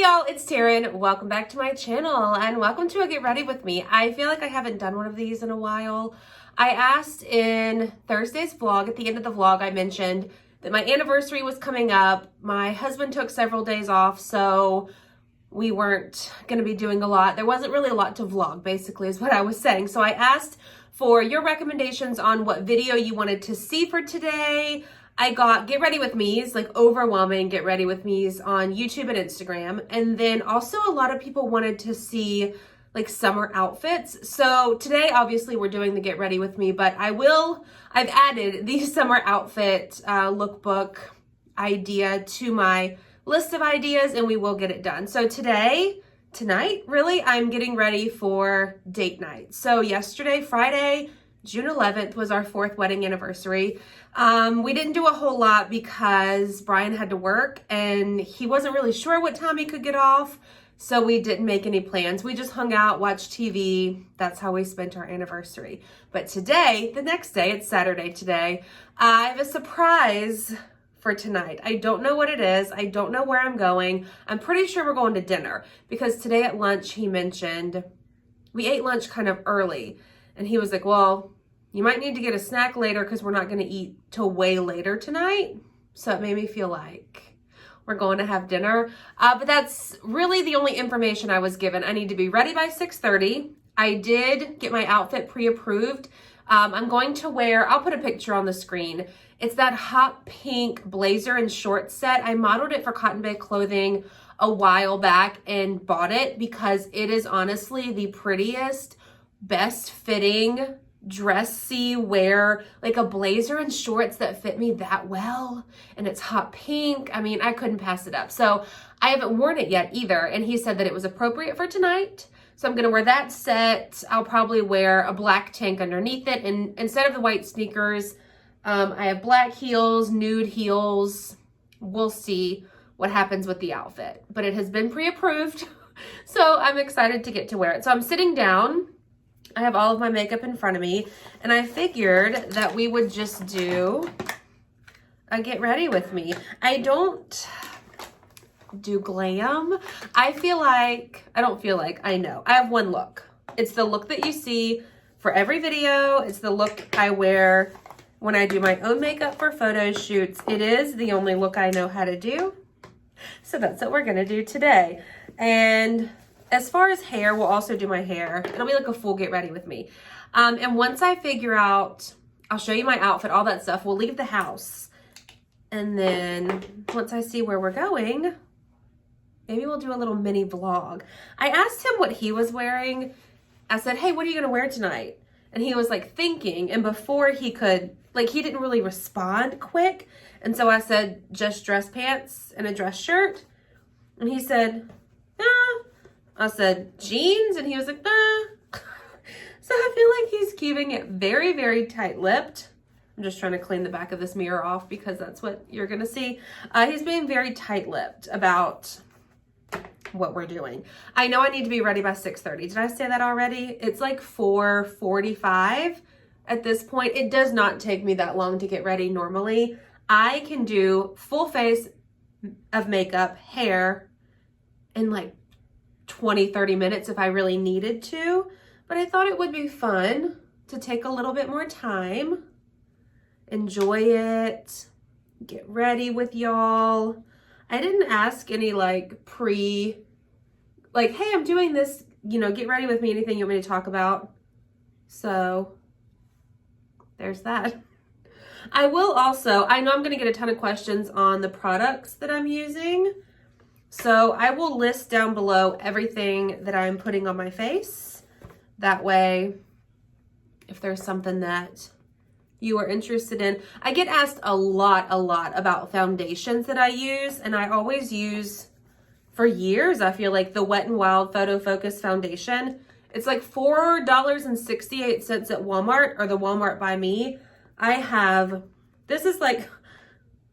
y'all, it's Taren. Welcome back to my channel and welcome to a Get Ready With Me. I feel like I haven't done one of these in a while. I asked in Thursday's vlog, at the end of the vlog, I mentioned that my anniversary was coming up. My husband took several days off, so we weren't going to be doing a lot. There wasn't really a lot to vlog, basically, is what I was saying. So I asked for your recommendations on what video you wanted to see for today. I got Get Ready With Me's, like overwhelming Get Ready With Me's on YouTube and Instagram. And then also a lot of people wanted to see like summer outfits. So today, obviously we're doing the Get Ready With Me, but I've added the summer outfit lookbook idea to my list of ideas and we will get it done. So tonight, really, I'm getting ready for date night. So yesterday, Friday, June 11th was our 4th wedding anniversary. We didn't do a whole lot because Brian had to work and he wasn't really sure what time he could get off. So we didn't make any plans. We just hung out, watched TV. That's how we spent our anniversary. But today, the next day, it's Saturday today, I have a surprise for tonight. I don't know what it is. I don't know where I'm going. I'm pretty sure we're going to dinner because today at lunch he mentioned we ate lunch kind of early and he was like, well, you might need to get a snack later because we're not going to eat till way later tonight. So it made me feel like we're going to have dinner. But that's really the only information I was given. I need to be ready by 6:30. I did get my outfit pre-approved. I'm going to wear, I'll put a picture on the screen. It's that hot pink blazer and short set. I modeled it for Cotton Bay Clothing a while back and bought it because it is honestly the prettiest, best fitting dressy wear, like a blazer and shorts that fit me that well. And it's hot pink. I mean, I couldn't pass it up. So I haven't worn it yet either. And he said that it was appropriate for tonight. So I'm going to wear that set. I'll probably wear a black tank underneath it. And instead of the white sneakers, I have black heels, nude heels. We'll see what happens with the outfit, but it has been pre-approved. So I'm excited to get to wear it. So I'm sitting down. I have all of my makeup in front of me, and I figured that we would just do a Get Ready With Me. I don't do glam. I know. I have one look. It's the look that you see for every video. It's the look I wear when I do my own makeup for photo shoots. It is the only look I know how to do. So that's what we're going to do today. And as far as hair, we'll also do my hair. It'll be like a full Get Ready With Me. And once I figure out, I'll show you my outfit, all that stuff. We'll leave the house. And then once I see where we're going, maybe we'll do a little mini vlog. I asked him what he was wearing. I said, hey, what are you going to wear tonight? And he was like thinking. And before he could, like he didn't really respond quick. And so I said, just dress pants and a dress shirt. And he said, nah. I said, jeans? And he was like, nah. So I feel like he's keeping it very, very tight-lipped. I'm just trying to clean the back of this mirror off because that's what you're going to see. He's being very tight-lipped about what we're doing. I know I need to be ready by 6:30. Did I say that already? It's like 4:45 at this point. It does not take me that long to get ready normally. I can do full face of makeup, hair, in like 20-30 minutes if I really needed to, but I thought it would be fun to take a little bit more time, enjoy it, get ready with y'all. I didn't ask any like hey, I'm doing this, get ready with me, anything you want me to talk about. So there's that. I will also, I know I'm going to get a ton of questions on the products that I'm using. So I will list down below everything that I'm putting on my face. That way, if there's something that you are interested in. I get asked a lot about foundations that I use. And I always use, for years, I feel like the Wet n Wild Photo Focus Foundation. It's like $4.68 at Walmart or the Walmart by me. This is like,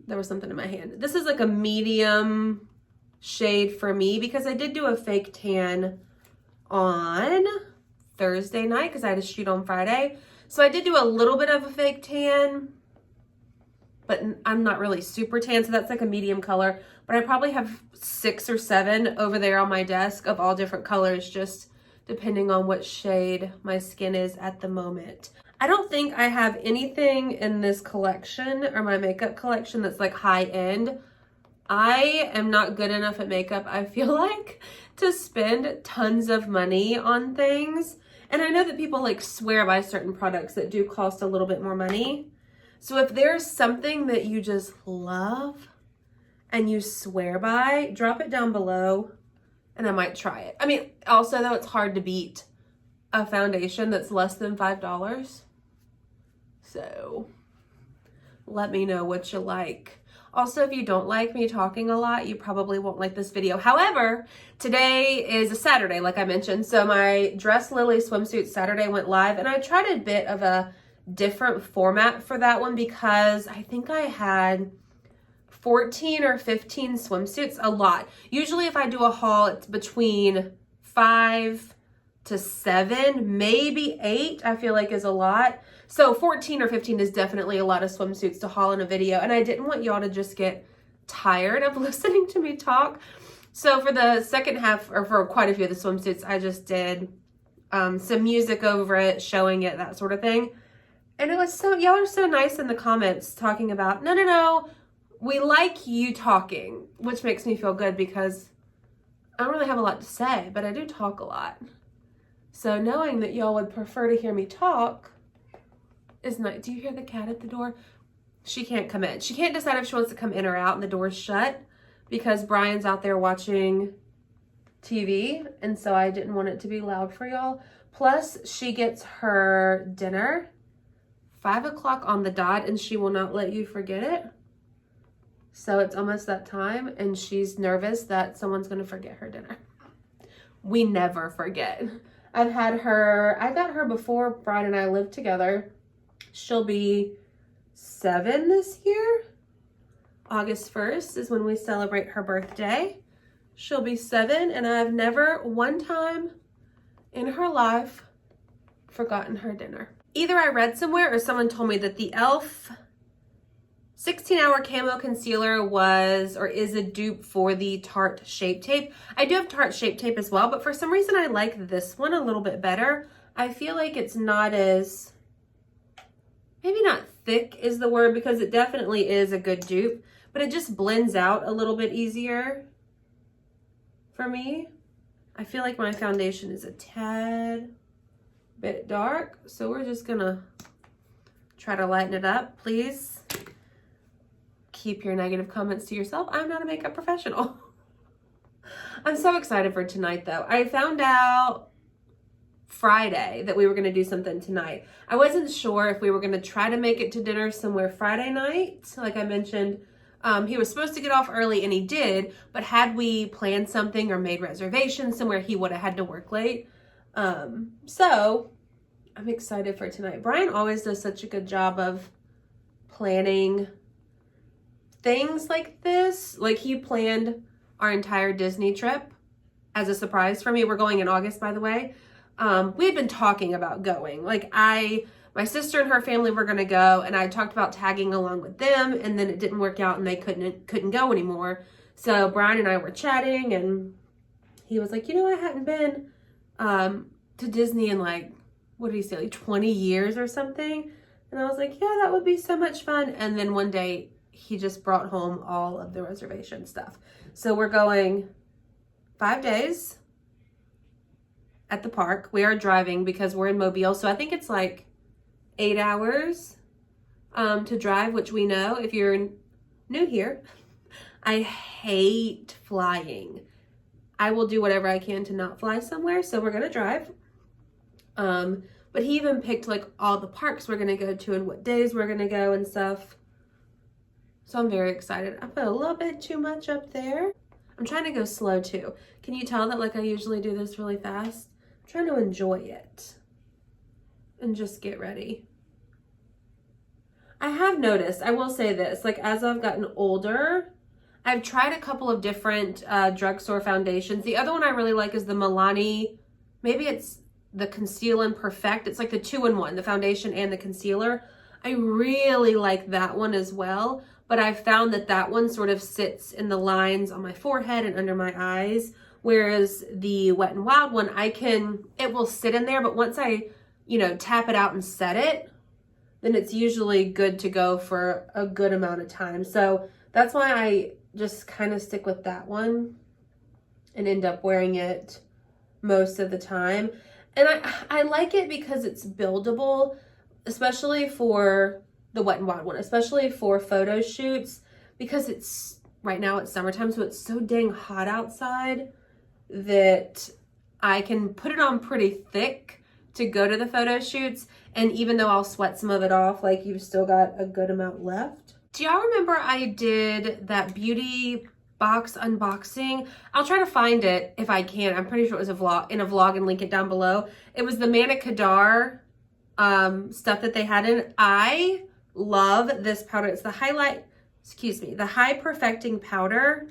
there was something in my hand. This is like a medium shade for me because I did do a fake tan on Thursday night because I had a shoot on Friday. So I did do a little bit of a fake tan, but I'm not really super tan. So that's like a medium color. but I probably have 6 or 7 over there on my desk of all different colors, just depending on what shade my skin is at the moment. I don't think I have anything in this collection or my makeup collection that's like high end. I am not good enough at makeup, I feel like, to spend tons of money on things. And I know that people like swear by certain products that do cost a little bit more money. So if there's something that you just love and you swear by, drop it down below and I might try it. I mean, also though, it's hard to beat a foundation that's less than $5. So let me know what you like. Also, if you don't like me talking a lot, you probably won't like this video. However, today is a Saturday, like I mentioned. So my Dress Lily swimsuit Saturday went live, and I tried a bit of a different format for that one because I think I had 14 or 15 swimsuits, a lot. Usually if I do a haul, it's between 5 to 7, maybe 8, I feel like is a lot. So 14 or 15 is definitely a lot of swimsuits to haul in a video, and I didn't want y'all to just get tired of listening to me talk. So for the second half, or for quite a few of the swimsuits, I just did some music over it, showing it, that sort of thing. And it was so, y'all are so nice in the comments talking about, no, we like you talking, which makes me feel good because I don't really have a lot to say, but I do talk a lot. So knowing that y'all would prefer to hear me talk is nice. Do you hear the cat at the door? She can't come in. She can't decide if she wants to come in or out, and the door's shut because Brian's out there watching TV, and so I didn't want it to be loud for y'all. Plus, she gets her dinner 5 o'clock on the dot, and she will not let you forget it. So it's almost that time, and she's nervous that someone's going to forget her dinner. We never forget. I got her before Brian and I lived together. She'll be 7 this year. August 1st is when we celebrate her birthday. She'll be 7, and I've never one time in her life forgotten her dinner. Either I read somewhere or someone told me that the e.l.f. 16-hour camo concealer was or is a dupe for the Tarte Shape Tape. I do have Tarte Shape Tape as well, but for some reason I like this one a little bit better. I feel like it's not as, maybe not thick is the word, because it definitely is a good dupe, but it just blends out a little bit easier for me. I feel like my foundation is a tad bit dark, so we're just gonna try to lighten it up. Please keep your negative comments to yourself. I'm not a makeup professional. I'm so excited for tonight though. I found out Friday that we were going to do something tonight. I wasn't sure if we were going to try to make it to dinner somewhere Friday night. Like I mentioned, he was supposed to get off early and he did, but had we planned something or made reservations somewhere, he would have had to work late. So I'm excited for tonight. Brian always does such a good job of planning things like this. Like he planned our entire Disney trip as a surprise for me. We're going in August, by the way. We had been talking about going. Like my sister and her family were going to go, and I talked about tagging along with them, and then it didn't work out and they couldn't go anymore. So Brian and I were chatting, and he was like, I hadn't been to Disney in like, what did he say, like 20 years or something? And I was like, yeah, that would be so much fun. And then one day he just brought home all of the reservation stuff. So we're going 5 days at the park. We are driving because we're in Mobile. So I think it's like 8 hours to drive, which we know if you're new here. I hate flying. I will do whatever I can to not fly somewhere. So we're going to drive. But he even picked like all the parks we're going to go to and what days we're going to go and stuff. So I'm very excited. I put a little bit too much up there. I'm trying to go slow too. Can you tell that like I usually do this really fast? I'm trying to enjoy it and just get ready. I have noticed, I will say this, like as I've gotten older, I've tried a couple of different drugstore foundations. The other one I really like is the Milani, maybe it's the Conceal and Perfect. It's like the 2-in-1, the foundation and the concealer. I really like that one as well. but I've found that that one sort of sits in the lines on my forehead and under my eyes, whereas the Wet n Wild one, it will sit in there, but once I, you know, tap it out and set it, then it's usually good to go for a good amount of time. So that's why I just kind of stick with that one and end up wearing it most of the time. And I like it because it's buildable, especially for the Wet n Wild one, especially for photo shoots, because right now it's summertime, so it's so dang hot outside that I can put it on pretty thick to go to the photo shoots. And even though I'll sweat some of it off, like you've still got a good amount left. Do y'all remember I did that beauty box unboxing? I'll try to find it if I can. I'm pretty sure it was in a vlog and link it down below. It was the Manna Kadar stuff that they had in. I love this powder. It's the the High Perfecting Powder.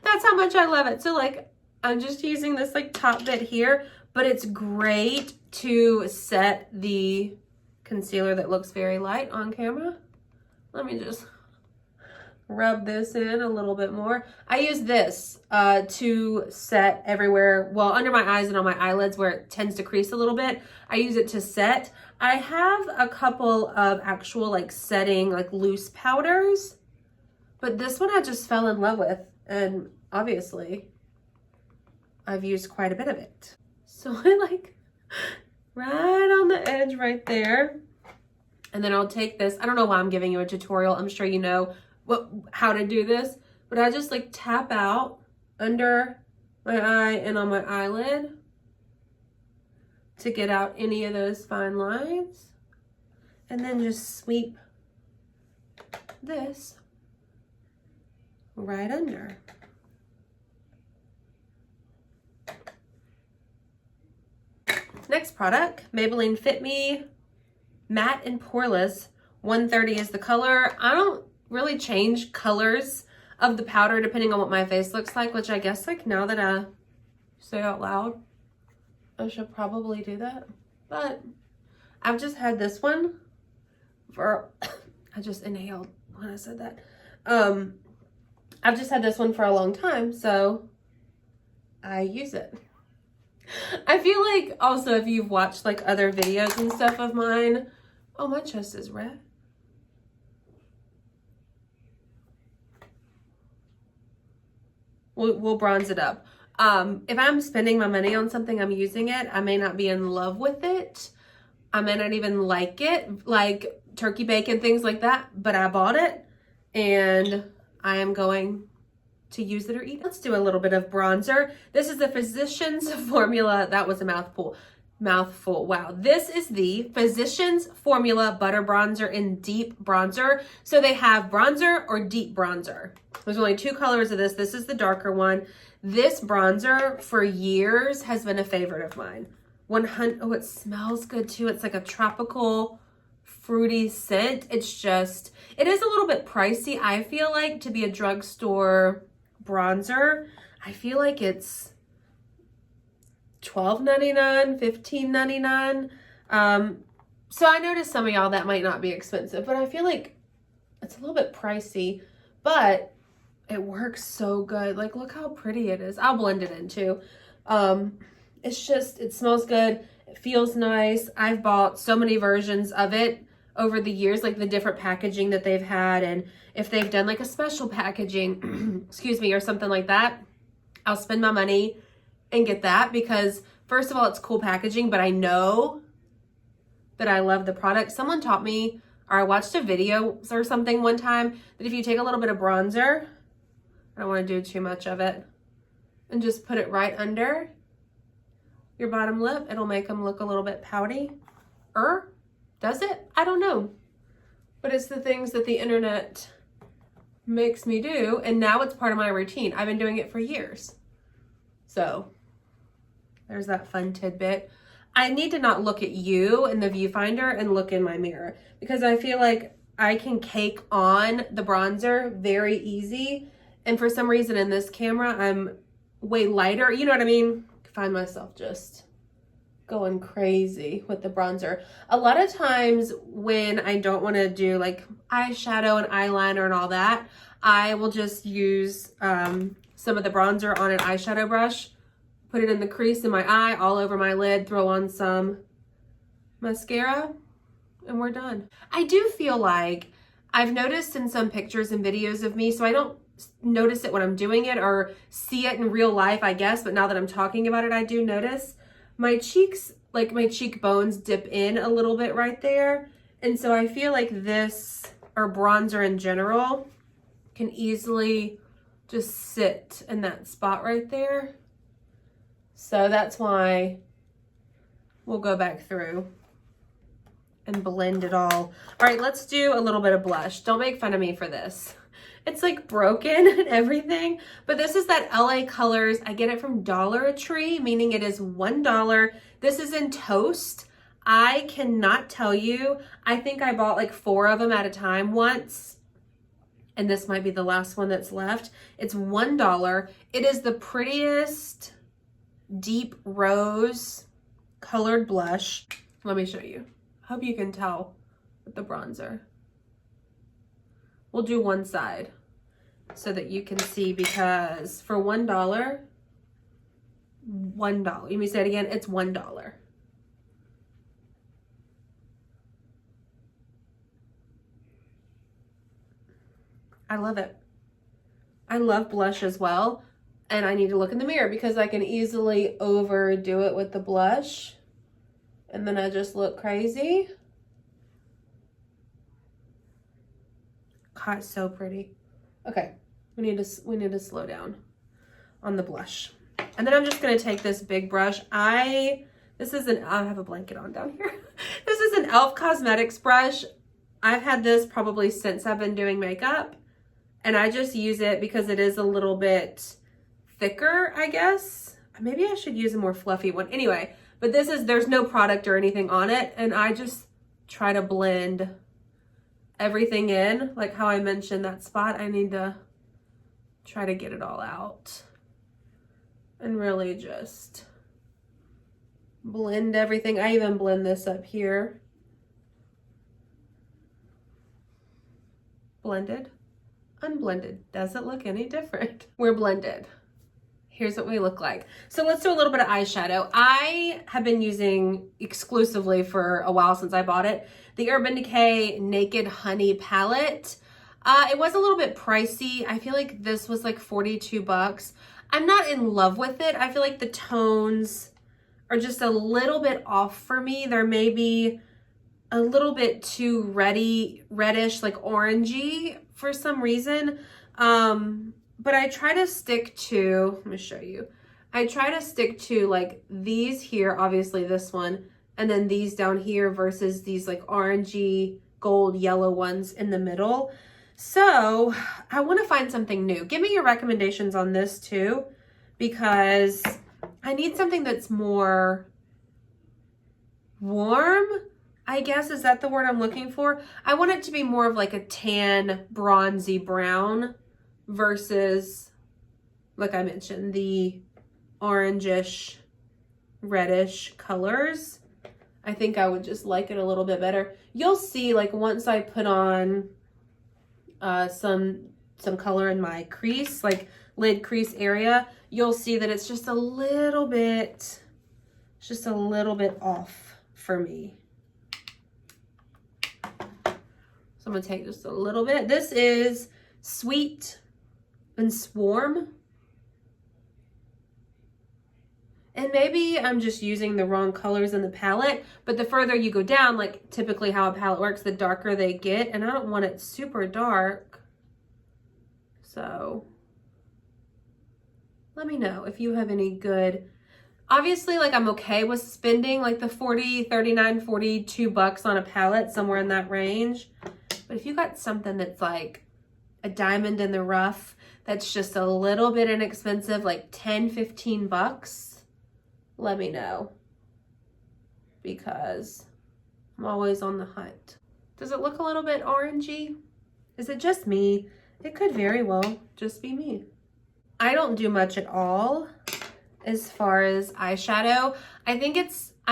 That's how much I love it. So like, I'm just using this like top bit here, but it's great to set the concealer that looks very light on camera. Let me just rub this in a little bit more. I use this to set everywhere, well, under my eyes and on my eyelids where it tends to crease a little bit. I use it to set. I have a couple of actual like setting, like loose powders, but this one I just fell in love with, and obviously I've used quite a bit of it. So I like right on the edge right there. And then I'll take this. I don't know why I'm giving you a tutorial. I'm sure you know how to do this, but I just like tap out under my eye and on my eyelid to get out any of those fine lines. And then just sweep this right under. Next product, Maybelline Fit Me Matte and Poreless 130 is the color. I don't really change colors of the powder depending on what my face looks like, which I guess like now that I say out loud, I should probably do that. But I've just had this one for, I just inhaled when I said that. I've just had this one for a long time, so I use it. I feel like also if you've watched like other videos and stuff of mine, oh, my chest is red. We'll bronze it up. If I'm spending my money on something, I'm using it. I may not be in love with it. I may not even like it, like turkey bacon, things like that, but I bought it and I am going to use it or eat it. Let's do a little bit of bronzer. This is the Physicians Formula. That was a mouthful. Wow. This is the Physicians Formula Butter Bronzer in Deep Bronzer. So they have bronzer or deep bronzer. There's only two colors of this. This is the darker one. This bronzer for years has been a favorite of mine. 100. Oh, it smells good too. It's like a tropical fruity scent. It is a little bit pricey, I feel like, to be a drugstore bronzer. I feel like it's $12.99, $15.99. So I noticed some of y'all that might not be expensive, but I feel like it's a little bit pricey, but it works so good. Like, look how pretty it is. I'll blend it in too. It smells good. It feels nice. I've bought so many versions of it over the years, like the different packaging that they've had. And if they've done like a special packaging, excuse me, or something like that, I'll spend my money and get that because first of all, it's cool packaging, but I know that I love the product. Someone taught me, or I watched a video or something one time, that if you take a little bit of bronzer, I don't want to do too much of it, and just put it right under your bottom lip, it'll make them look a little bit pouty. Does it? I don't know. But it's the things that the internet makes me do, and now it's part of my routine. I've been doing it for years. So there's that fun tidbit. I need to not look at you in the viewfinder and look in my mirror because I feel like I can cake on the bronzer very easy. And for some reason in this camera, I'm way lighter. You know what I mean? I find myself just going crazy with the bronzer. A lot of times when I don't want to do like eyeshadow and eyeliner and all that, I will just use some of the bronzer on an eyeshadow brush, put it in the crease in my eye, all over my lid, throw on some mascara, and we're done. I do feel like I've noticed in some pictures and videos of me, so I don't notice it when I'm doing it or see it in real life, I guess, but now that I'm talking about it, I do notice my cheeks, like my cheekbones dip in a little bit right there. And so I feel like this, or bronzer in general, can easily just sit in that spot right there. So that's why we'll go back through and blend it all. All right, let's do a little bit of blush. Don't make fun of me for this. It's like broken and everything, but this is that LA Colors. I get it from Dollar Tree, meaning it is $1. This is in Toast. I cannot tell you. I think I bought like 4 of them at a time once, and this might be the last one that's left. It's $1. It is the prettiest deep rose colored blush. Let me show you. Hope you can tell with the bronzer. We'll do one side so that you can see, because for $1, let me say it again, it's $1. I love it. I love blush as well, and I need to look in the mirror because I can easily overdo it with the blush, and then I just look crazy. God, it's so pretty. Okay, we need to slow down on the blush. And then I'm just gonna take this big brush. I have a blanket on down here. This is an e.l.f. Cosmetics brush. I've had this probably since I've been doing makeup, and I just use it because it is a little bit thicker, I guess. Maybe I should use a more fluffy one. Anyway, but there's no product or anything on it, and I just try to blend everything in, like how I mentioned that spot. I need to try to get it all out and really just blend everything. I even blend this up here. Blended, unblended. Does it look any different? We're blended. Here's what we look like. So let's do a little bit of eyeshadow. I have been using exclusively for a while, since I bought it, the Urban Decay Naked Honey palette. It was a little bit pricey. I feel like this was like 42 bucks. I'm not in love with it. I feel like the tones are just a little bit off for me. There may be a little bit too reddish, like orangey for some reason. But I try to stick to, let me show you. I try to stick to like these here, obviously this one, and then these down here versus these like orangey, gold, yellow ones in the middle. So I want to find something new. Give me your recommendations on this too, because I need something that's more warm, I guess. Is that the word I'm looking for? I want it to be more of like a tan, bronzy brown versus, like I mentioned, the orangish, reddish colors. I think I would just like it a little bit better. You'll see, like, once I put on some color in my crease, like lid crease area, you'll see that it's just a little bit off for me. So I'm gonna take just a little bit. This is Sweet and Swarm. And maybe I'm just using the wrong colors in the palette, but the further you go down, like typically how a palette works, the darker they get, and I don't want it super dark. So let me know if you have any good, obviously, like, I'm okay with spending like the 40, 39, 42 bucks on a palette, somewhere in that range. But if you got something that's like a diamond in the rough, that's just a little bit inexpensive, like 10, 15 bucks, let me know, because I'm always on the hunt. Does it look a little bit orangey? Is it just me? It could very well just be me. I don't do much at all as far as eyeshadow. I think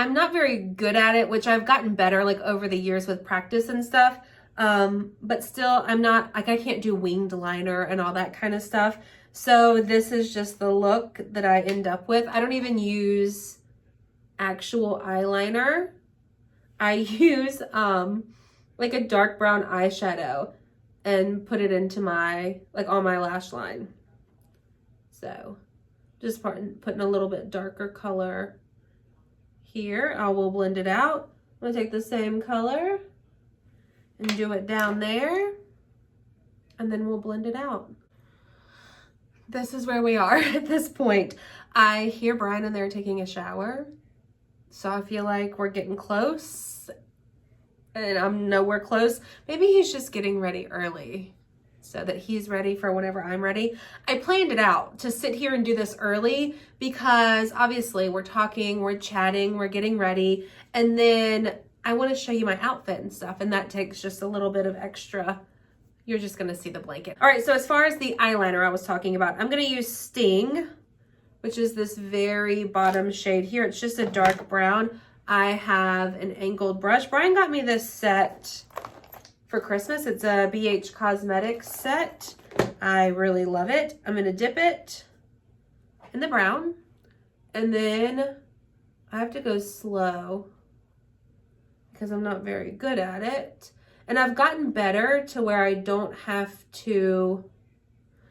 I'm not very good at it, which I've gotten better like over the years with practice and stuff. But still, I'm not, like I can't do winged liner and all that kind of stuff. So this is just the look that I end up with. I don't even use actual eyeliner. I use like a dark brown eyeshadow and put it into my, like on my lash line. So just putting a little bit darker color here. I will blend it out. I'm gonna take the same color and do it down there, and then we'll blend it out. This is where we are at this point. I hear Brian and they're taking a shower, so I feel like we're getting close, and I'm nowhere close. Maybe he's just getting ready early so that he's ready for whenever I'm ready. I planned it out to sit here and do this early because obviously we're talking, we're chatting, we're getting ready, and then I want to show you my outfit and stuff, and that takes just a little bit of extra. You're just gonna see the blanket. All right, so as far as the eyeliner I was talking about, I'm gonna use Sting, which is this very bottom shade here. It's just a dark brown. I have an angled brush. Brian got me this set for Christmas. It's a BH Cosmetics set. I really love it. I'm gonna dip it in the brown, and then I have to go slow because I'm not very good at it. And I've gotten better to where I don't have to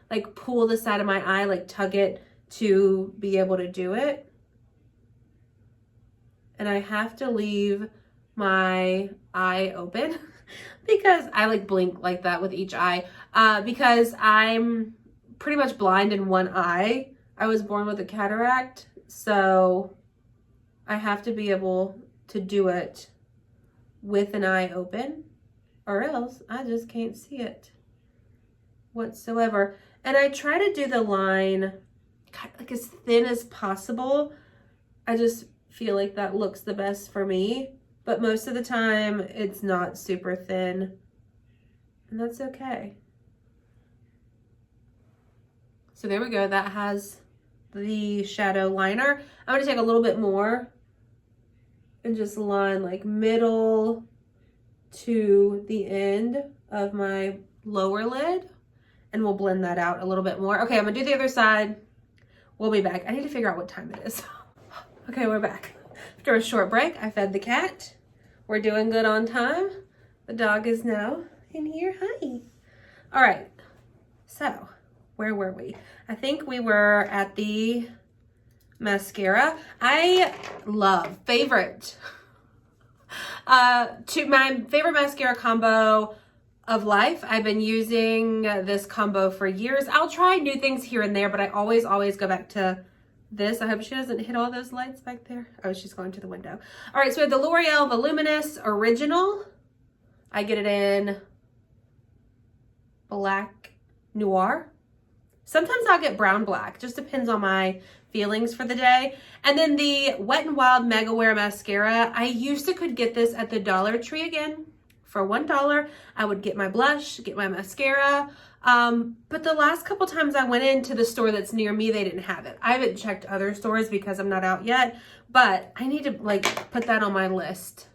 like pull the side of my eye, like tug it to be able to do it. And I have to leave my eye open because I like blink like that with each eye because I'm pretty much blind in one eye. I was born with a cataract, so I have to be able to do it with an eye open, or else I just can't see it whatsoever. And I try to do the line like as thin as possible. I just feel like that looks the best for me, but most of the time it's not super thin, and that's okay. So there we go. That has the shadow liner. I'm gonna take a little bit more and just line like middle to the end of my lower lid, and we'll blend that out a little bit more. Okay, I'm gonna do the other side. We'll be back. I need to figure out what time it is. Okay, we're back. After a short break, I fed the cat. We're doing good on time. The dog is now in here. Hi. All right, so where were we? I think we were at the mascara. I love favorite. To my favorite mascara combo of life. I've been using this combo for years. I'll try new things here and there, but I always go back to this. I hope she doesn't hit all those lights back there. Oh, she's going to the window. All right, so we have the L'Oreal Voluminous Original. I get it in Black Noir. Sometimes I'll get brown black, just depends on my feelings for the day. And then the Wet n Wild Mega Wear Mascara. I used to could get this at the Dollar Tree again for $1. I would get my blush, get my mascara. But the last couple times I went into the store that's near me, they didn't have it. I haven't checked other stores because I'm not out yet, but I need to like put that on my list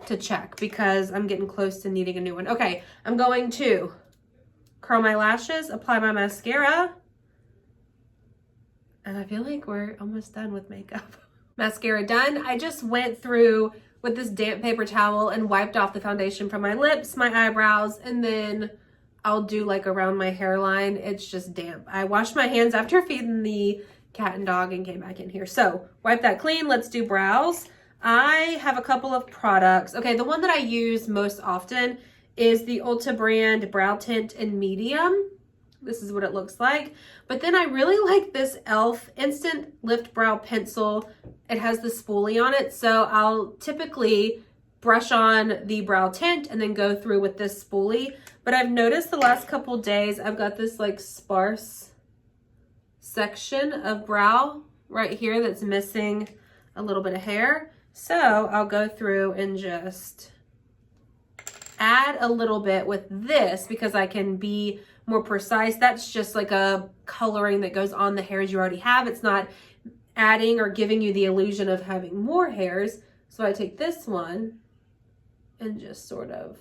to check because I'm getting close to needing a new one. Okay, I'm going to curl my lashes, apply my mascara, and I feel like we're almost done with makeup. Mascara done. I just went through with this damp paper towel and wiped off the foundation from my lips, my eyebrows, and then I'll do like around my hairline. It's just damp. I washed my hands after feeding the cat and dog and came back in here. So wipe that clean. Let's do brows. I have a couple of products. Okay, the one that I use most often is the Ulta brand brow tint in medium. This is what it looks like. But then I really like this e.l.f. Instant Lift Brow Pencil. It has the spoolie on it. So I'll typically brush on the brow tint and then go through with this spoolie. But I've noticed the last couple days I've got this like sparse section of brow right here that's missing a little bit of hair. So I'll go through and just add a little bit with this because I can be more precise. That's just like a coloring that goes on the hairs you already have. It's not adding or giving you the illusion of having more hairs, So I take this one and just sort of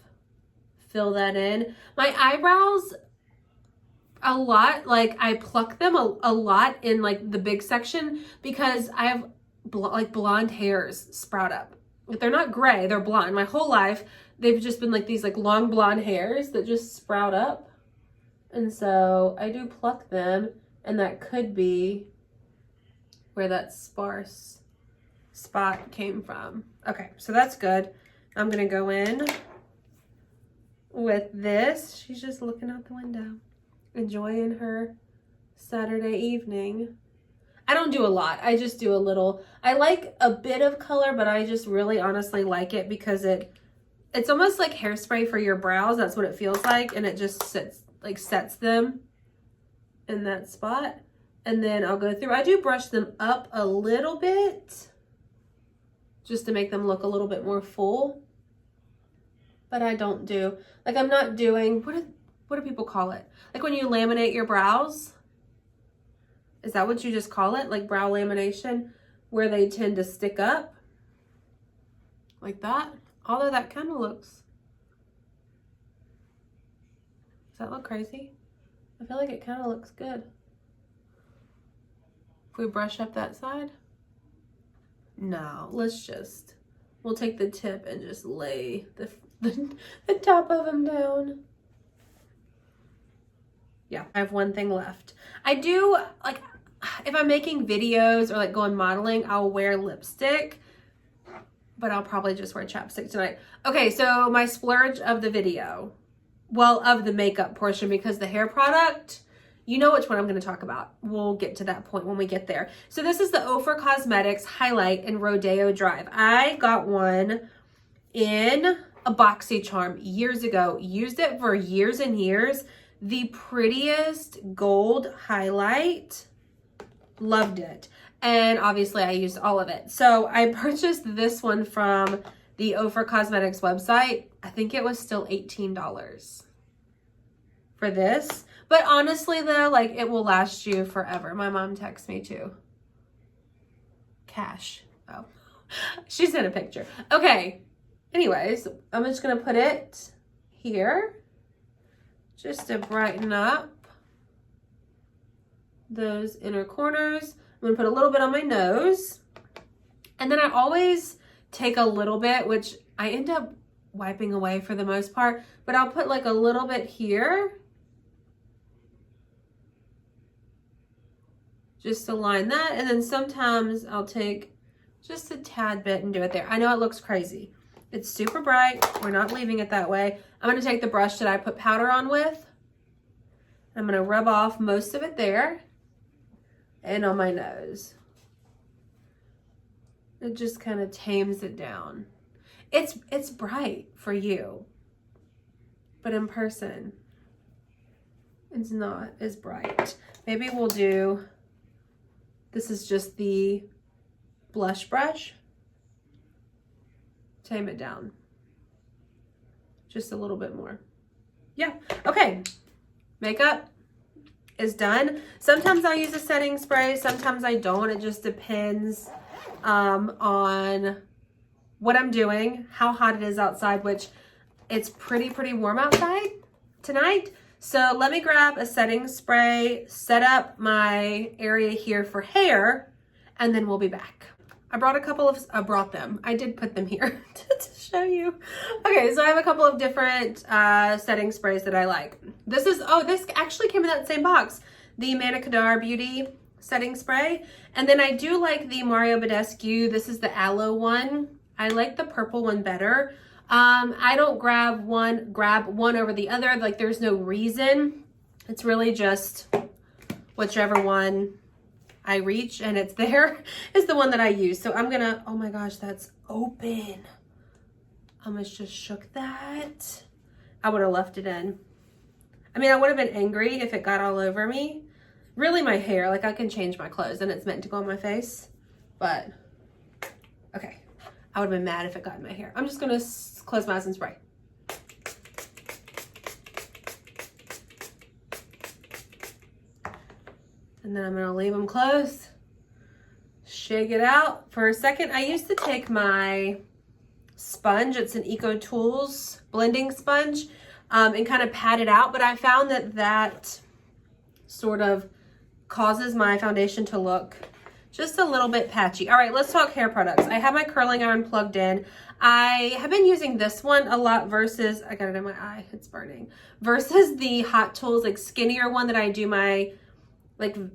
fill that in. My eyebrows, a lot, like I pluck them a lot in like the big section because I have like blonde hairs sprout up. If they're not gray, they're blonde. My whole life, they've just been like these like long blonde hairs that just sprout up. And so I do pluck them, and that could be where that sparse spot came from. Okay, so that's good. I'm gonna go in with this. She's just looking out the window, enjoying her Saturday evening. I don't do a lot. I just do a little. I like a bit of color, but I just really honestly like it because it's almost like hairspray for your brows. That's what it feels like, and it just sets them in that spot. And then I'll go through. I do brush them up a little bit just to make them look a little bit more full. But I don't do, like I'm not doing, what do people call it? Like when you laminate your brows? Is that what you just call it? Like brow lamination, where they tend to stick up? Like that? Although that kind of looks, does that look crazy? I feel like it kind of looks good. If we brush up that side? No, we'll take the tip and just lay the top of them down. Yeah, I have one thing left. I do, like, if I'm making videos or like going modeling, I'll wear lipstick, but I'll probably just wear chapstick tonight. Okay, so my splurge of the video, well, of the makeup portion, because the hair product, you know which one I'm going to talk about. We'll get to that point when we get there. So this is the Ophir Cosmetics Highlight in Rodeo Drive. I got one in a BoxyCharm years ago. Used it for years and years. The prettiest gold highlight. Loved it. And obviously I used all of it. So I purchased this one from the Ophir Cosmetics website. I think it was still $18 for this. But honestly though, like it will last you forever. My mom texts me too. Cash. Oh, she sent a picture. Okay. Anyways, I'm just going to put it here just to brighten up those inner corners. I'm going to put a little bit on my nose. And then I always take a little bit, which I end up wiping away for the most part, but I'll put like a little bit here just to line that. And then sometimes I'll take just a tad bit and do it there. I know it looks crazy. It's super bright. We're not leaving it that way. I'm going to take the brush that I put powder on with. I'm going to rub off most of it there and on my nose. It just kind of tames it down. It's bright for you, but in person, it's not as bright. Maybe we'll do, this is just the blush brush. Tame it down just a little bit more. Yeah, okay. Makeup is done. Sometimes I'll use a setting spray, sometimes I don't. It just depends on what I'm doing, how hot it is outside, which it's pretty warm outside tonight. So let me grab a setting spray, set up my area here for hair, and then we'll be back. I brought them. I did put them here to show you. Okay, so I have a couple of different setting sprays that I like. This actually came in that same box. The Manna Kadar Beauty setting spray. And then I do like the Mario Badescu. This is the aloe one. I like the purple one better. I don't grab one over the other. Like there's no reason. It's really just whichever one I reach and it's there is the one that I use. So I'm gonna, oh my gosh, that's open. I almost just shook that. I would have left it in. I mean, I would have been angry if it got all over me. Really my hair, like I can change my clothes and it's meant to go on my face, but okay. I would have been mad if it got in my hair. I'm just gonna close my eyes and spray. And then I'm gonna leave them closed shake it out for a second. I used to take my sponge, it's an Eco Tools blending sponge, and kind of pat it out, but I found that that sort of causes my foundation to look just a little bit patchy. All right, let's talk hair products. I have my curling iron plugged in. I have been using this one a lot versus, I got it in my eye, it's burning, versus the Hot Tools like skinnier one that I do my, like, can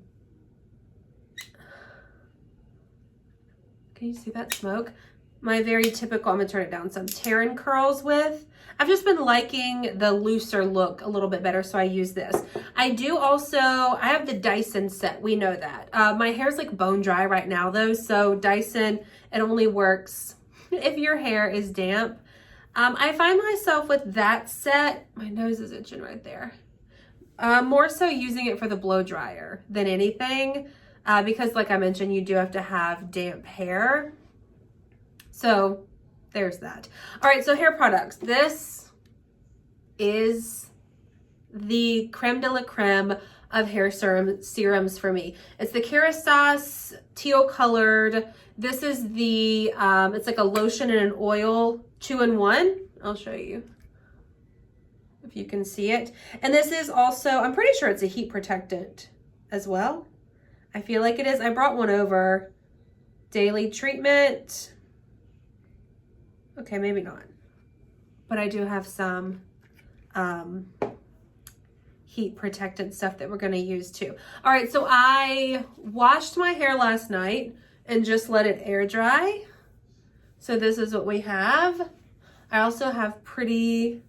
you see that smoke? My very typical, I'm gonna turn it down some, Taren curls with. I've just been liking the looser look a little bit better, so I use this. I do also, I have the Dyson set, we know that. My hair's like bone dry right now though, so Dyson, it only works if your hair is damp. I find myself with that set, my nose is itching right there, more so using it for the blow dryer than anything, because like I mentioned, you do have to have damp hair. So there's that. All right, so hair products. This is the creme de la creme of hair serums for me. It's the Kerastase teal colored. This is the, it's like a lotion and an oil 2-in-1. I'll show you if you can see it. And this is also, I'm pretty sure it's a heat protectant as well. I feel like it is. I brought one over. Daily treatment. Okay, maybe not. But I do have some heat protectant stuff that we're gonna use too. All right, so I washed my hair last night and just let it air dry. So this is what we have. I also have pretty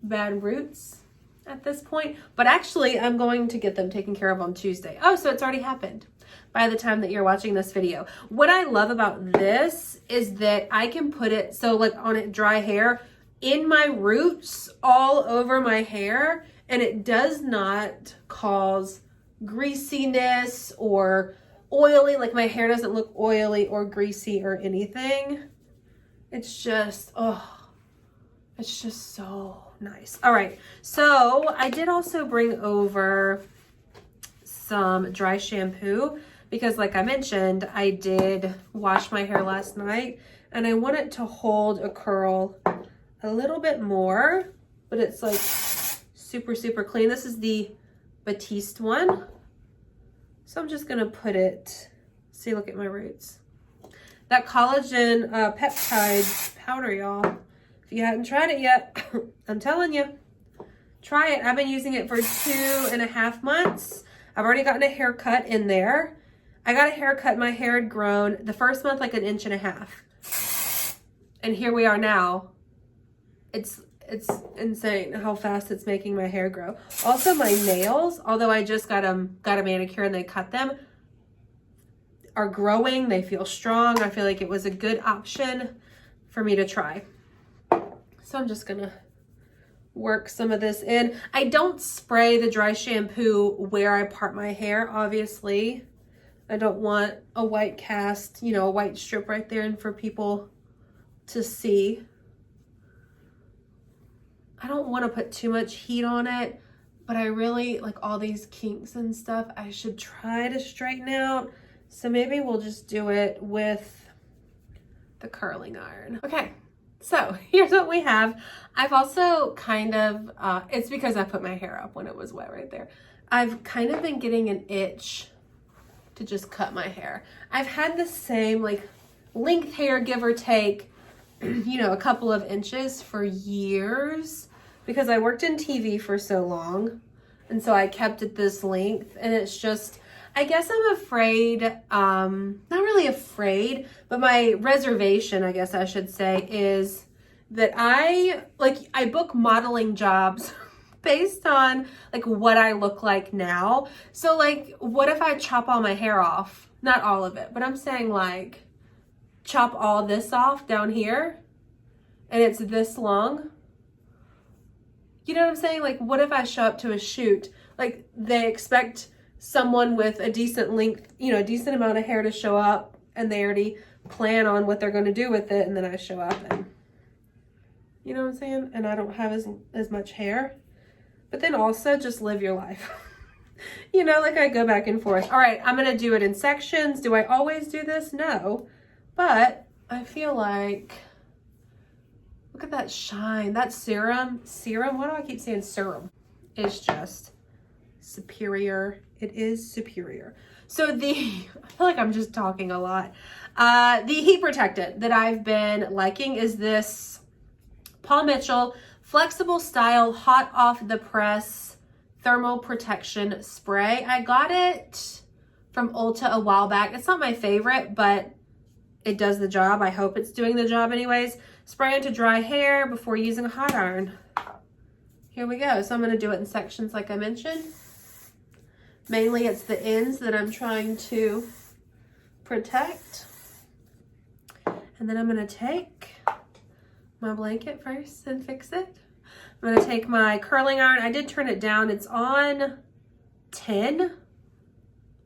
bad roots at this point, but actually I'm going to get them taken care of on Tuesday. Oh, so it's already happened by the time that you're watching this video. What I love about this is that I can put it, so like on it dry hair, in my roots, all over my hair, and it does not cause greasiness or oily, like my hair doesn't look oily or greasy or anything. It's just, oh, it's just so nice. All right, so I did also bring over some dry shampoo because like I mentioned, I did wash my hair last night and I want it to hold a curl a little bit more, but it's like super, super clean. This is the Batiste one. So I'm just gonna put it, see, look at my roots. That collagen peptide powder, y'all. If you hadn't tried it yet, I'm telling you, try it. I've been using it for 2.5 months. I've already gotten a haircut in there. I got a haircut, my hair had grown the first month like 1.5 inches. And here we are now. It's insane how fast it's making my hair grow. Also my nails, although I just got a manicure and they cut them, are growing. They feel strong. I feel like it was a good option for me to try. So I'm just gonna work some of this in. I don't spray the dry shampoo where I part my hair, obviously. I don't want a white cast, you know, a white strip right there and for people to see. I don't want to put too much heat on it, but I really like all these kinks and stuff I should try to straighten out. So maybe we'll just do it with the curling iron. Okay, so here's what we have. I've also kind of, it's because I put my hair up when it was wet right there. I've kind of been getting an itch to just cut my hair. I've had the same like length hair, give or take, you know, a couple of inches for years because I worked in TV for so long. And so I kept it this length and it's just, I guess I'm afraid, not really afraid, but my reservation, I guess I should say, is that I book modeling jobs based on like what I look like now. So like, what if I chop all my hair off? Not all of it, but I'm saying like chop all this off down here and it's this long. You know what I'm saying? Like, what if I show up to a shoot? Like they expect someone with a decent length, you know, a decent amount of hair to show up and they already plan on what they're going to do with it. And then I show up and, you know what I'm saying? And I don't have as much hair. But then also just live your life. You know, like I go back and forth. All right, I'm gonna do it in sections. Do I always do this? No, but I feel like, look at that shine. That serum, why do I keep saying serum? It's just superior. It is superior. So I feel like I'm just talking a lot. The heat protectant that I've been liking is this Paul Mitchell Flexible Style Hot Off the Press Thermal Protection Spray. I got it from Ulta a while back. It's not my favorite, but it does the job. I hope it's doing the job anyways. Spray into dry hair before using a hot iron. Here we go. So I'm going to do it in sections like I mentioned. Mainly it's the ends that I'm trying to protect. And then I'm going to take my blanket first and fix it. I'm going to take my curling iron. I did turn it down. It's on 10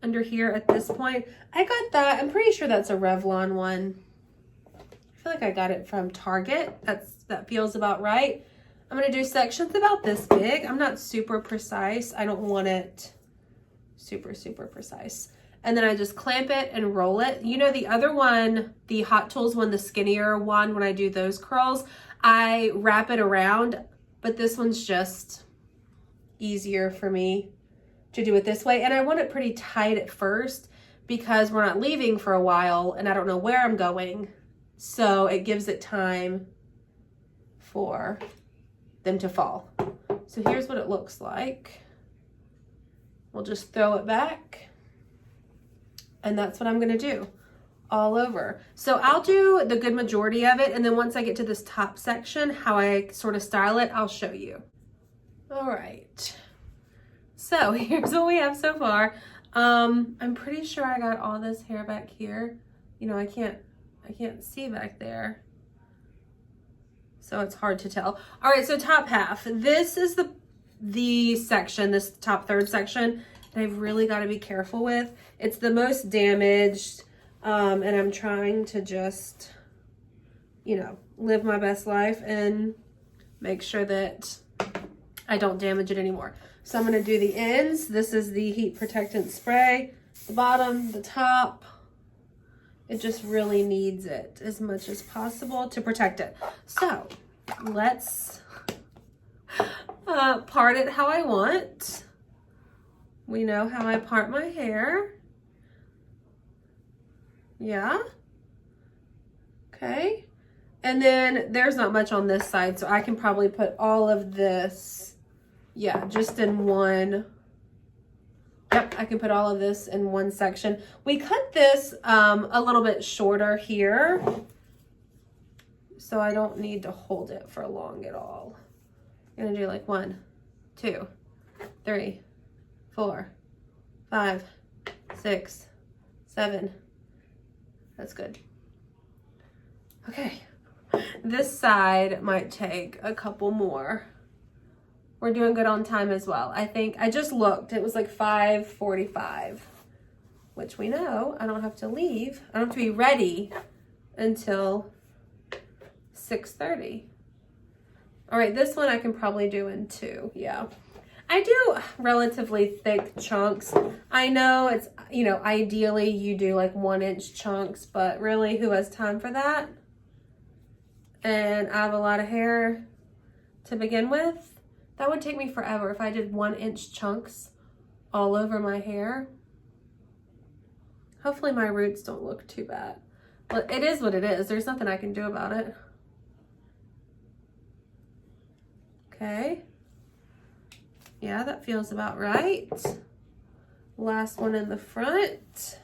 under here at this point. I got that. I'm pretty sure that's a Revlon one. I feel like I got it from Target. That feels about right. I'm going to do sections about this big. I'm not super precise. I don't want it super, super precise. And then I just clamp it and roll it. You know, the other one, the Hot Tools one, the skinnier one, when I do those curls, I wrap it around, but this one's just easier for me to do it this way. And I want it pretty tight at first because we're not leaving for a while and I don't know where I'm going. So it gives it time for them to fall. So here's what it looks like. We'll just throw it back. And that's what I'm gonna do all over. So I'll do the good majority of it. And then once I get to this top section, how I sort of style it, I'll show you. All right. So here's what we have so far. I'm pretty sure I got all this hair back here. You know, I can't see back there. So it's hard to tell. All right, so top half. This is the section, this top third section that I've really got to be careful with. It's the most damaged, and I'm trying to just, you know, live my best life and make sure that I don't damage it anymore. So I'm going to do the ends. This is the heat protectant spray, the bottom, the top. It just really needs it as much as possible to protect it. So let's part it how I want. We know how I part my hair. Yeah. Okay. And then there's not much on this side, so I can probably put all of this, yeah, just in one. Yep, I can put all of this in one section. We cut this a little bit shorter here, so I don't need to hold it for long at all. I'm gonna do like 1, 2, 3, 4, 5, 6, 7. That's good. Okay, this side might take a couple more. We're doing good on time as well. I think I just looked, it was like 5:45, which we know I don't have to leave. I don't have to be ready until 6:30. All right, this one I can probably do in 2, yeah. I do relatively thick chunks. I know it's, you know, ideally you do like 1-inch chunks, but really who has time for that? And I have a lot of hair to begin with. That would take me forever if I did 1-inch chunks all over my hair. Hopefully my roots don't look too bad. But it is what it is. There's nothing I can do about it. Okay. Yeah, that feels about right. Last one in the front.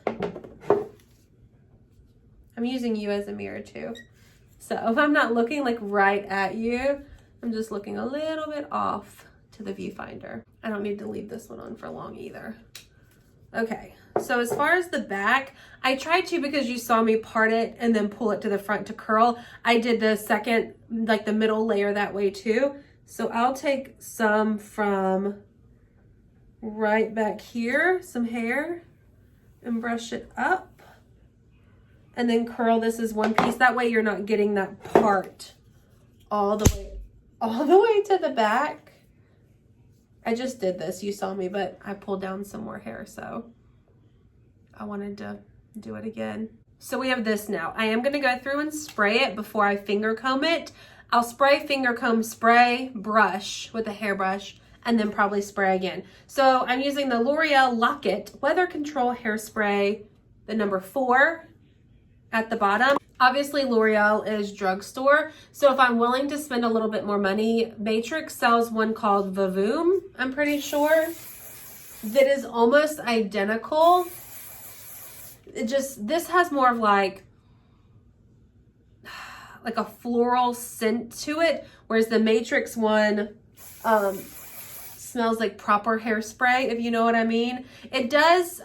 I'm using you as a mirror too. So if I'm not looking like right at you, I'm just looking a little bit off to the viewfinder. I don't need to leave this one on for long either. Okay, so as far as the back, I tried to, because you saw me part it and then pull it to the front to curl. I did the second, like the middle layer that way too. So I'll take some from right back here, some hair, and brush it up. And then curl this as one piece. That way you're not getting that part all the way to the back. I just did this, you saw me, but I pulled down some more hair, so I wanted to do it again. So we have this now. I am gonna go through and spray it before I finger comb it. I'll spray, finger comb, spray, brush with a hairbrush, and then probably spray again. So I'm using the L'Oreal Lock-It Weather Control Hairspray, the number 4 at the bottom. Obviously L'Oreal is drugstore, so if I'm willing to spend a little bit more money, Matrix sells one called Vavoom, I'm pretty sure, that is almost identical. This has more of like a floral scent to it, whereas the Matrix one smells like proper hairspray, if you know what I mean. It does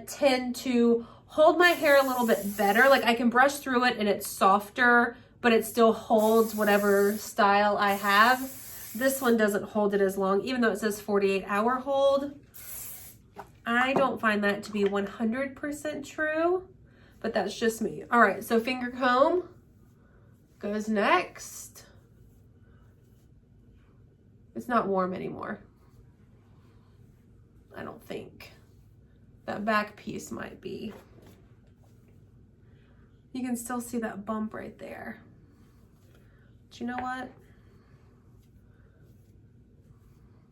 tend to hold my hair a little bit better. Like I can brush through it and it's softer, but it still holds whatever style I have. This one doesn't hold it as long, even though it says 48-hour hold. I don't find that to be 100% true, but that's just me. All right, so finger comb goes next. It's not warm anymore. I don't think. That back piece might be. You can still see that bump right there. But you know what?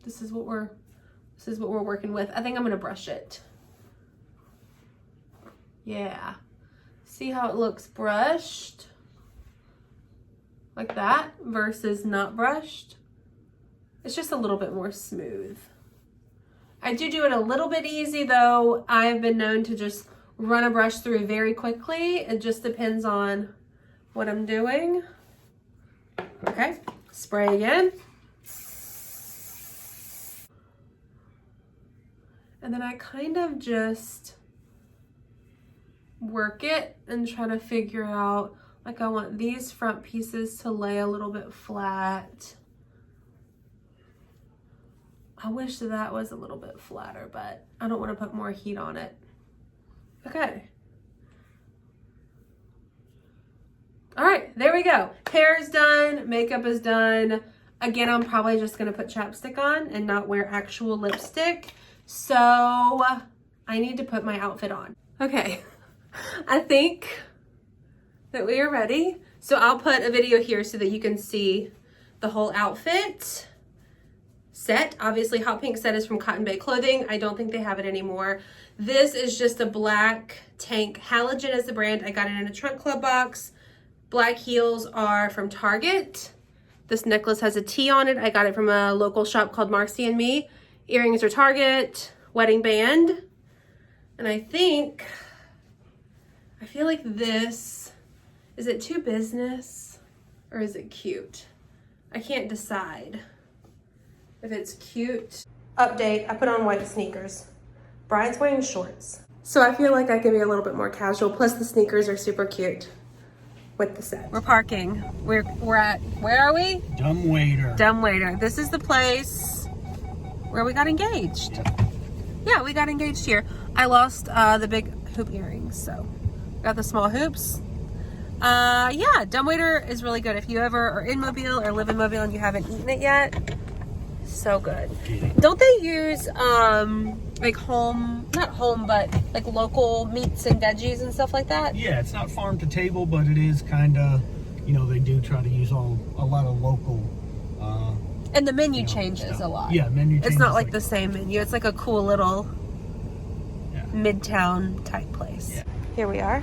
This is what we're working with. I think I'm gonna brush it. Yeah. See how it looks brushed? Like that versus not brushed. It's just a little bit more smooth. I do it a little bit easy though. I've been known to just run a brush through very quickly. It just depends on what I'm doing. Okay, spray again. And then I kind of just work it and try to figure out, like I want these front pieces to lay a little bit flat. I wish that was a little bit flatter, but I don't want to put more heat on it. Okay. All right, there we go. Hair is done, makeup is done. Again, I'm probably just gonna put chapstick on and not wear actual lipstick. So I need to put my outfit on. Okay, I think that we are ready. So I'll put a video here so that you can see the whole outfit set. Obviously Hot Pink set is from Cotton Bay Clothing. I don't think they have it anymore. This is just a black tank. Halogen is the brand. I got it in a Trunk Club box. Black heels are from Target. This necklace has a T on it. I got it from a local shop called Marcy and Me. Earrings are Target. Wedding band. And I feel like this, is it too business or is it cute? I can't decide if it's cute. Update, I put on white sneakers. Brian's wearing shorts. So I feel like I can be a little bit more casual. Plus the sneakers are super cute with the set. We're parking. We're at, where are we? Dumbwaiter. Dumbwaiter. This is the place where we got engaged. Yep. Yeah, we got engaged here. I lost the big hoop earrings, so got the small hoops. Yeah, Dumbwaiter is really good. If you ever are in Mobile or live in Mobile and you haven't eaten it yet, so good. Don't they use like not home, but like local meats and veggies and stuff like that? Yeah, it's not farm to table, but it is kind of, you know, they do try to use a lot of local. And the menu changes stuff. a lot. Yeah, menu changes. It's not like the same menu. It's like a cool little midtown type place. Yeah. Here we are.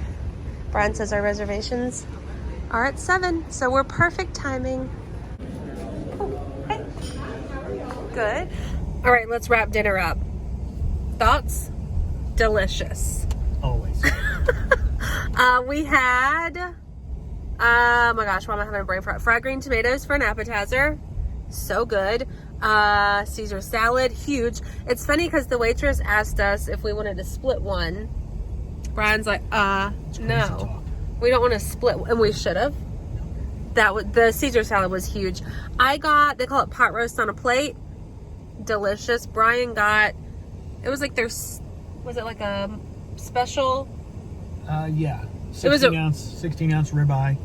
Brian says our reservations are at 7, so we're perfect timing. Oh, hey. Good. All right, let's wrap dinner up. Thoughts? Delicious. Always. We had, oh my gosh, why am I having a brain fart? Fried green tomatoes for an appetizer. So good. Caesar salad, huge. It's funny because the waitress asked us if we wanted to split one. Brian's like, no, we don't want to split, and we should have. The Caesar salad was huge. I got, they call it pot roast on a plate. Delicious. Brian got, it was like was it like a special? Yeah. 16 ounce ribeye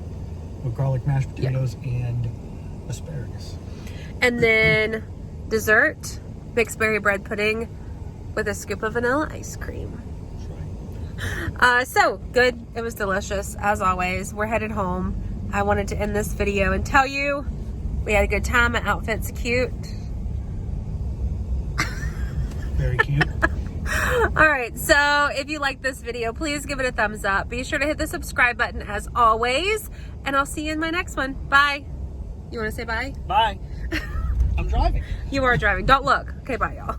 with garlic mashed potatoes and asparagus. And then dessert, mixed berry bread pudding with a scoop of vanilla ice cream. So good. It was delicious as always. We're headed home. I wanted to end this video and tell you we had a good time. My outfit's cute. Very cute. All right, so if you like this video, please give it a thumbs up. Be sure to hit the subscribe button as always, and I'll see you in my next one. Bye. You want to say bye? Bye. I'm driving. You are driving. Don't look. Okay, bye, y'all.